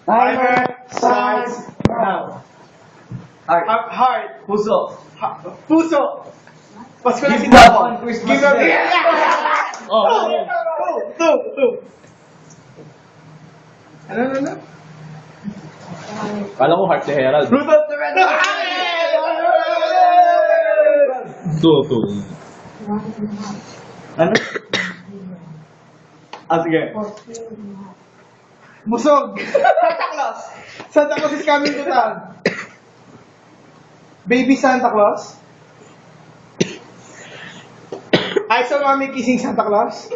Timer starts now. Heart. Puso. Puso. Pasko na Give sinako. up on Christmas Give up. Day. Two. Ano? Kala ko Heart si Herald. Rudolph the Red. Two. Ano? Sige. Busog. Santa Claus. Santa Claus is coming to town. Baby Santa Claus. I saw mommy kissing Santa Claus.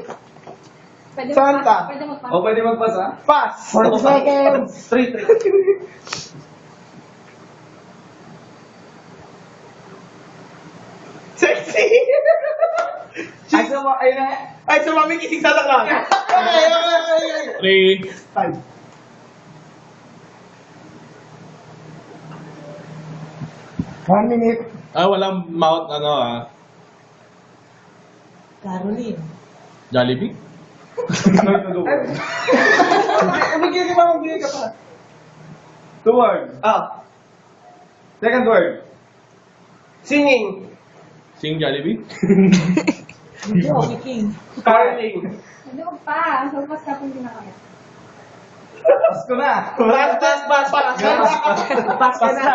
Pwede Santa. Pwede magpasa. O, pwede magpasa? Pass. 40 seconds. Straight. Sexy. Ayun na. I saw mommy kissing Santa Claus. Okay. 3. Five. One minute. Walang mouth, Caroline. Jollibee? Magbigay ka pa. 2 words. Second word. Singing. Sing Jollibee? Hindi, okay, King. Caroling. Pwede magpa. So, pas kapag hindi na kaya. Pasko na. Pass. Pass ka na.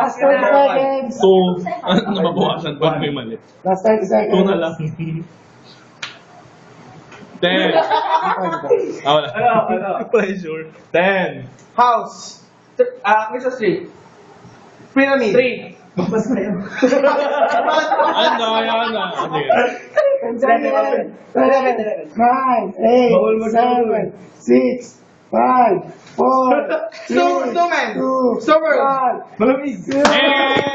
Last 30 seconds. 2. Nababawasan pa may mali. Last 30 seconds. 2 na lang. 10. Wala. Ano? Pressure. 10. House. Christmas tree. Pyramid. 3. Magpas na yun. Yan na. Sige. 10 seconds. 9, 8, Bawal mag-summer. 7, 6, 5, 4, 3, Snowman. 2, Snowbird. 1. Malamig. Eh!